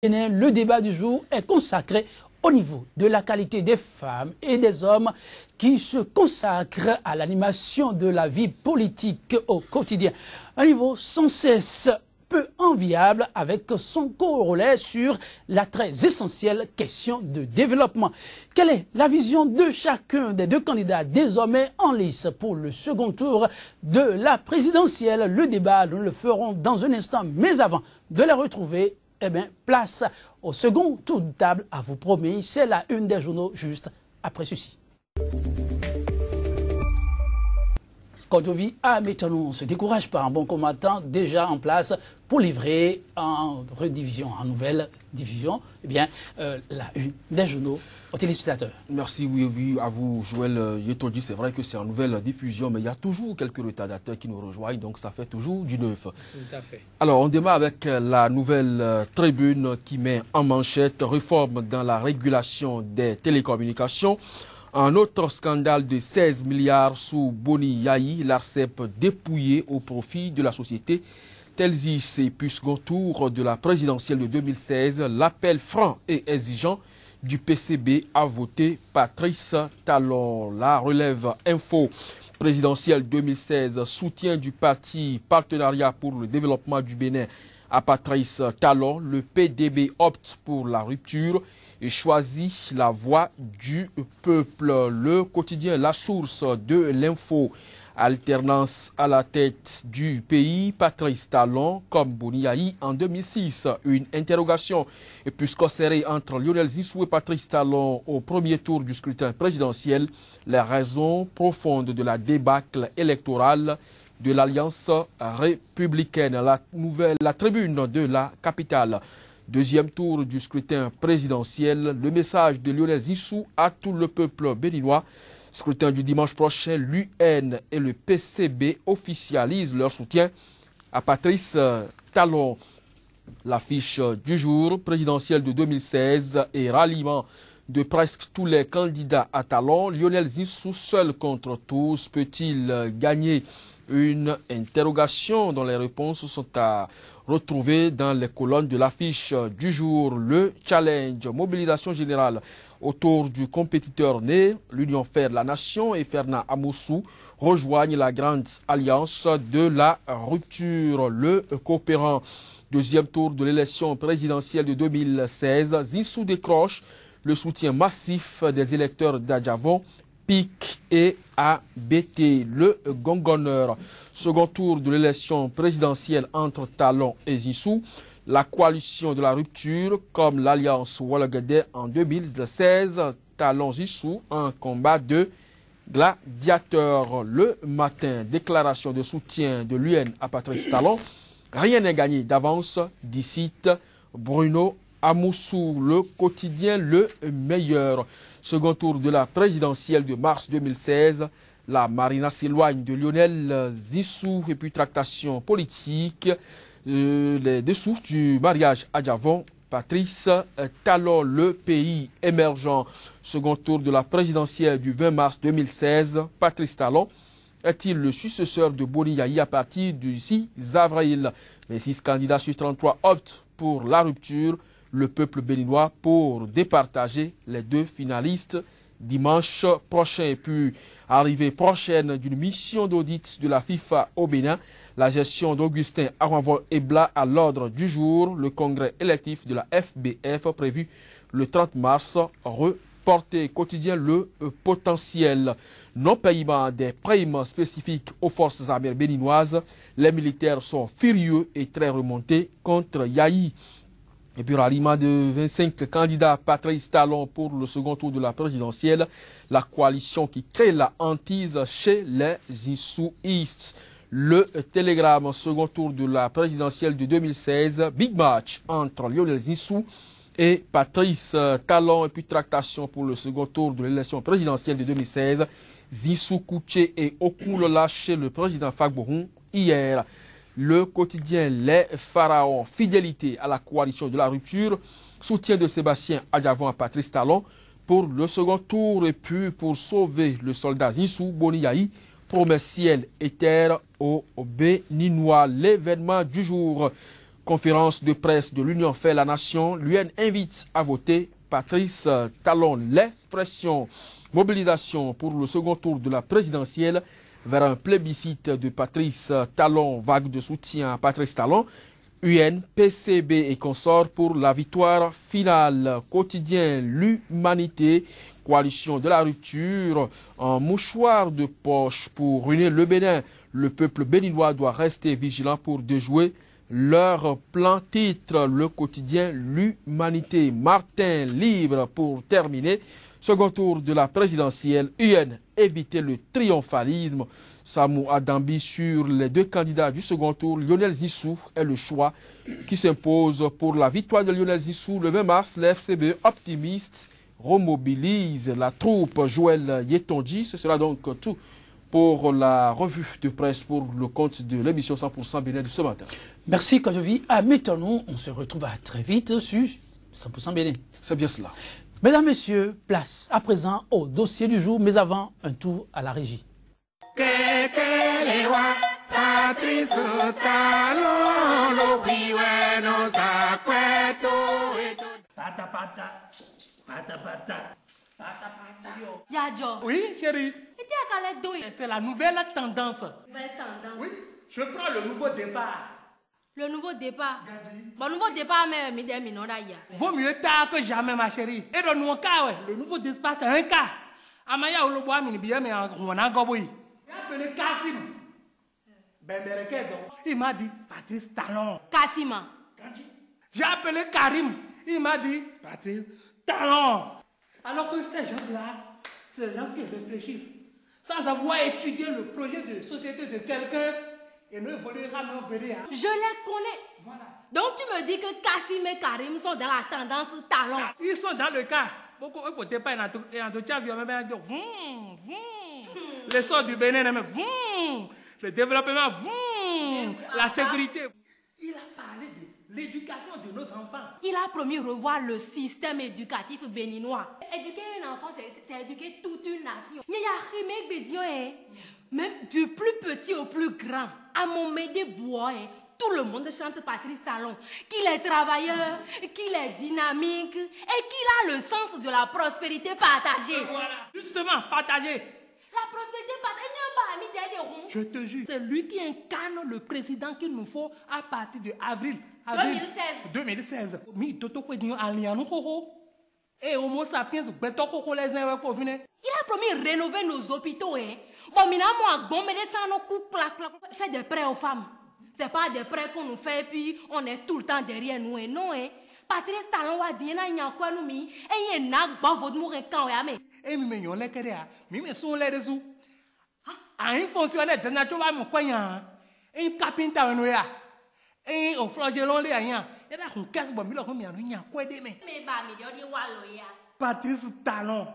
Le débat du jour est consacré au niveau de la qualité des femmes et des hommes qui se consacrent à l'animation de la vie politique au quotidien. Un niveau sans cesse peu enviable avec son corollaire sur la très essentielle question de développement. Quelle est la vision de chacun des deux candidats désormais en lice pour le second tour de la présidentielle? Le débat, nous le ferons dans un instant, mais avant de les retrouver, eh bien, place au second tour de table à vous promis. C'est la une des journaux juste après ceci. Quand on vit à Métanon, on ne se décourage pas. Un bon combattant déjà en place pour livrer en redivision, en nouvelle division, eh bien, la une des journaux aux téléspectateurs. Merci, oui, à vous, Joël Yetondi. C'est vrai que c'est en nouvelle diffusion, mais il y a toujours quelques retardateurs qui nous rejoignent, donc ça fait toujours du neuf. Tout à fait. Alors, on démarre avec la nouvelle tribune qui met en manchette réforme dans la régulation des télécommunications. Un autre scandale de 16 milliards sous Boni Yayi, l'ARCEP dépouillé au profit de la société. Telsis et puis second tour de la présidentielle de 2016, l'appel franc et exigeant du PCB a voté Patrice Talon. La relève info présidentielle 2016, soutien du parti Partenariat pour le développement du Bénin à Patrice Talon. Le PDB opte pour la rupture et choisit la voix du peuple. Le quotidien La Source de l'info. Alternance à la tête du pays, Patrice Talon comme Boni Yayi en 2006. Une interrogation puisqu'on serré entre Lionel Zinsou et Patrice Talon au premier tour du scrutin présidentiel. Les raisons profondes de la débâcle électorale de l'Alliance républicaine. La tribune de la capitale. Deuxième tour du scrutin présidentiel. Le message de Lionel Zinsou à tout le peuple béninois. Scrutin du dimanche prochain, l'UN et le PCB officialisent leur soutien à Patrice Talon. L'affiche du jour présidentielle de 2016 et ralliement de presque tous les candidats à Talon. Lionel Zinsou seul contre tous peut-il gagner? Une interrogation dont les réponses sont à retrouver dans les colonnes de l'affiche du jour. Le challenge, mobilisation générale autour du compétiteur né. L'Union Faire la Nation et Fernand Amoussou rejoignent la grande alliance de la rupture. Le coopérant, deuxième tour de l'élection présidentielle de 2016. Zinsou décroche le soutien massif des électeurs d'Adjavon, PIC et ABT. Le gongonneur, second tour de l'élection présidentielle entre Talon et Zinsou. La coalition de la rupture comme l'alliance Ouallagadé en 2016. Talon Zinsou, un combat de gladiateurs. Le matin, déclaration de soutien de l'UN à Patrice Talon. Rien n'est gagné d'avance, d'ici Bruno Amoussou. Le quotidien le meilleur. Second tour de la présidentielle de mars 2016. La Marina s'éloigne de Lionel Zinsou et puis tractation politique. Les dessous du mariage à Adjavon. Patrice Talon, le pays émergent. Second tour de la présidentielle du 20 mars 2016. Patrice Talon est-il le successeur de Boni Yayi à partir du 6 avril? Les 6 candidats sur 33 optent pour la rupture. Le peuple béninois pour départager les deux finalistes dimanche prochain. Et puis, arrivée prochaine d'une mission d'audit de la FIFA au Bénin, la gestion d'Augustin Aranvol Ebla à l'ordre du jour. Le congrès électif de la FBF prévu le 30 mars reporté. Quotidien le potentiel. Non-paiement des primes spécifiques aux forces armées béninoises. Les militaires sont furieux et très remontés contre Yayi. Et puis, ralliement de 25 candidats Patrice Talon pour le second tour de la présidentielle. La coalition qui crée la hantise chez les Zinsouistes. Le télégramme, second tour de la présidentielle de 2016. Big match entre Lionel Zinsou et Patrice Talon. Et puis, tractation pour le second tour de l'élection présidentielle de 2016. Zinsou Kouché et Okulola chez le président Fagbouroun hier. Le quotidien Les Pharaons, fidélité à la coalition de la rupture, soutien de Sébastien Adjavon à Patrice Talon pour le second tour et puis pour sauver le soldat Zinsou, Boni Yayi, promet ciel et terre aux Béninois. L'événement du jour. Conférence de presse de l'Union fait la nation. L'UN invite à voter Patrice Talon. L'expression mobilisation pour le second tour de la présidentielle vers un plébiscite de Patrice Talon, vague de soutien à Patrice Talon. UN, PCB et consorts pour la victoire finale. Quotidien L'Humanité, coalition de la rupture, un mouchoir de poche pour ruiner le Bénin. Le peuple béninois doit rester vigilant pour déjouer leur plan titre. Le quotidien L'Humanité. Martin libre pour terminer. Second tour de la présidentielle. UN, éviter le triomphalisme. Samou Adambi sur les deux candidats du second tour. Lionel Zissou est le choix qui s'impose pour la victoire de Lionel Zissou. Le 20 mars, l'FCB optimiste remobilise la troupe. Joël Yetonji, ce sera donc tout pour la revue de presse pour le compte de l'émission 100% Bénin de ce matin. Merci Kajovi. À Métonou, on se retrouve très vite sur 100% Bénin. C'est bien cela. Mesdames, Messieurs, place à présent au dossier du jour, mais avant, un tour à la régie. Patrice Talon, lo nos Yadjo. Oui, chérie. Et tu as qu'à l'aide d'où? C'est la nouvelle tendance. Nouvelle tendance. Oui, je prends le nouveau départ. Le nouveau départ. Bon, nouveau départ, mais Vaut mieux tard que jamais, ma chérie. Et dans mon cas, ouais, le nouveau départ, c'est un cas. Amaya ou le bois, mais bien, mais on a goboui. J'ai appelé Kassim. Ben, il m'a dit Patrice Talon. Kassima. J'ai appelé Karim. Il m'a dit Patrice Talon. Alors que ces gens-là, c'est des gens qui réfléchissent sans avoir étudié le projet de société de quelqu'un et ne voulaient jamais obéir. Je les connais. Voilà. Donc tu me dis que Kassim et Karim sont dans la tendance Talon. Ils sont dans le cas. Beaucoup de côté pas les sorts du Bénin, le développement, la sécurité. Il a parlé de l'éducation de nos enfants. Il a promis revoir le système éducatif béninois. Éduquer un enfant, c'est éduquer toute une nation. Même du plus petit au plus grand, à mon médé bois, tout le monde chante Patrice Talon. Qu'il est travailleur, qu'il est dynamique et qu'il a le sens de la prospérité partagée. Voilà, justement, partagée. La prospérité partagée n'est pas amie des ronds. Je te jure, c'est lui qui incarne le président qu'il nous faut à partir de avril 2016. Et Homo sapiens, il a promis de rénover nos hôpitaux. Bon, bon, fait des prêts aux femmes. Ce n'est pas des prêts qu'on nous fait et puis on est tout le temps derrière nous. Non, Patrice Talon a dit qu'il y a quoi nous mis et il y a votre mourir quand on et nous les créa, mais sont les réseaux. Un fonctionnaire de nature à mon coin, un carpenter en oya, un au flagellon les ayants, et là on casse bon, il y a quoi d'aimer. Mais bah, mais il y a des walloya. Patrice Talon,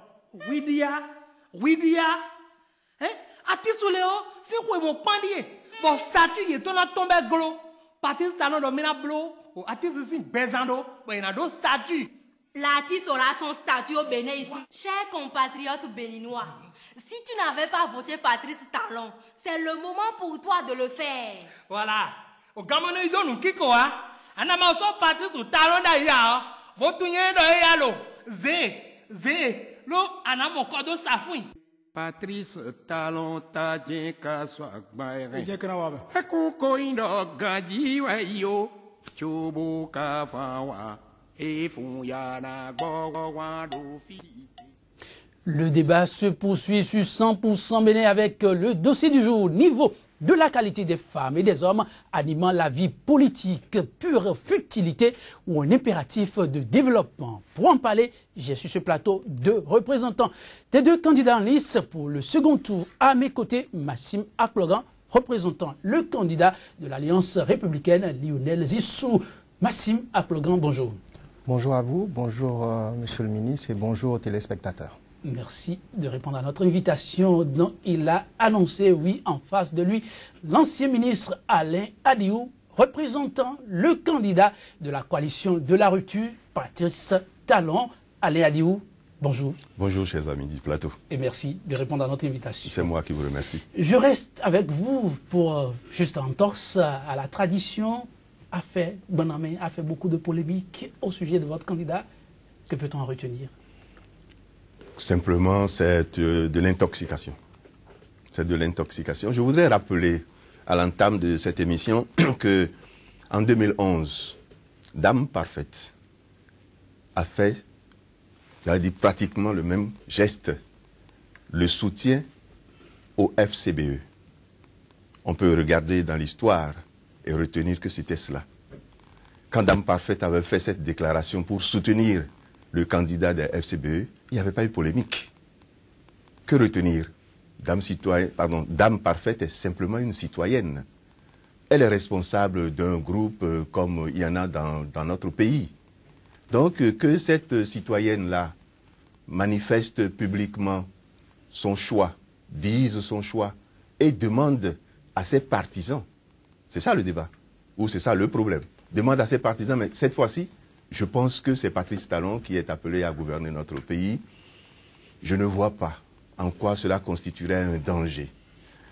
Widia, hein? Atisoléo, c'est quoi mon pandier? Bon statut, il est tombé gros. Patrice Talon de Menablo, ou Atis aussi, Bezando, il y a d'autres statuts. L'artiste aura son statut au Bénin ici. Chers compatriotes béninois, si tu n'avais pas voté Patrice Talon, c'est le moment pour toi de le faire. Voilà. Au Gamono, il donne un kikoa. Anamaso Patrice Talon d'ailleurs. Votunye de yalo. Zé. Lo, anamo kodo safoui. Patrice Talon ta jenka swagbaire. Ekuko ino gaji wa yo. Chubu kafawa. Le débat se poursuit sur 100% Bénin avec le dossier du jour, niveau de la qualité des femmes et des hommes animant la vie politique, pure futilité ou un impératif de développement. Pour en parler, j'ai sur ce plateau deux représentants des deux candidats en lice pour le second tour. À mes côtés, Massim Akplogan, représentant le candidat de l'Alliance républicaine, Lionel Zissou. Massim Akplogan, bonjour. Bonjour à vous, bonjour Monsieur le ministre et bonjour aux téléspectateurs. Merci de répondre à notre invitation. Donc, il a annoncé, oui, en face de lui, l'ancien ministre Alain Adiou, représentant le candidat de la coalition de la rupture, Patrice Talon. Alain Adiou, bonjour. Bonjour, chers amis du plateau. Et merci de répondre à notre invitation. C'est moi qui vous remercie. Je reste avec vous pour juste entorse à la tradition, a fait, Bonamé a fait beaucoup de polémiques au sujet de votre candidat. Que peut-on en retenir? Simplement, c'est de l'intoxication. C'est de l'intoxication. Je voudrais rappeler à l'entame de cette émission que en 2011, Dame Parfaite a fait, j'allais dire pratiquement le même geste, le soutien au FCBE. On peut regarder dans l'histoire et retenir que c'était cela. Quand Dame Parfaite avait fait cette déclaration pour soutenir le candidat des FCBE, il n'y avait pas eu polémique. Que retenir? Dame Parfaite est simplement une citoyenne. Elle est responsable d'un groupe comme il y en a dans notre pays. Donc que cette citoyenne-là manifeste publiquement son choix, dise son choix et demande à ses partisans, c'est ça le débat, ou c'est ça le problème, demande à ses partisans, mais cette fois-ci, je pense que c'est Patrice Talon qui est appelé à gouverner notre pays. Je ne vois pas en quoi cela constituerait un danger.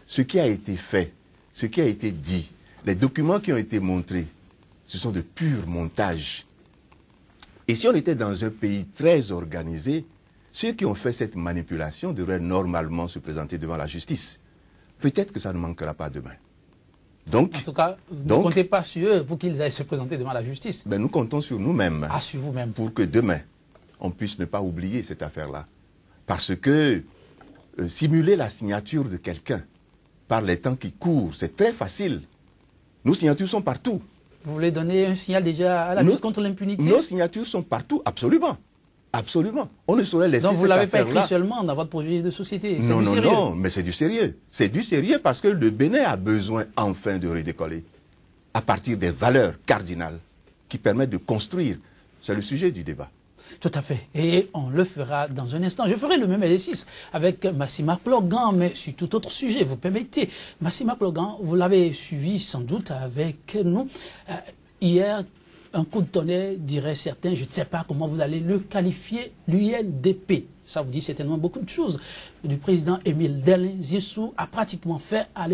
Ce qui a été fait, ce qui a été dit, les documents qui ont été montrés, ce sont de purs montages. Et si on était dans un pays très organisé, ceux qui ont fait cette manipulation devraient normalement se présenter devant la justice. Peut-être que ça ne manquera pas demain. Donc, en tout cas, vous ne comptez pas sur eux pour qu'ils aillent se présenter devant la justice. Ben nous comptons sur nous-mêmes. Ah, sur vous-même. Pour que demain, on puisse ne pas oublier cette affaire-là. Parce que simuler la signature de quelqu'un par les temps qui courent, c'est très facile. Nos signatures sont partout. Vous voulez donner un signal déjà à la lutte contre l'impunité? Nos signatures sont partout, absolument. Absolument. On ne saurait laisser cette affaire-là. Donc vous ne l'avez pas écrit seulement dans votre projet de société? Non, non, non, mais c'est du sérieux. C'est du sérieux parce que le Bénin a besoin enfin de redécoller à partir des valeurs cardinales qui permettent de construire. C'est le sujet du débat. Tout à fait. Et on le fera dans un instant. Je ferai le même exercice avec Massima Plogan, mais sur tout autre sujet, vous permettez. Massima Plogan, vous l'avez suivi sans doute avec nous hier. Un coup de tonnerre, diraient certains, je ne sais pas comment vous allez le qualifier, l'UNDP. Ça vous dit certainement beaucoup de choses. Du président Émile Delin Zissou a pratiquement fait aller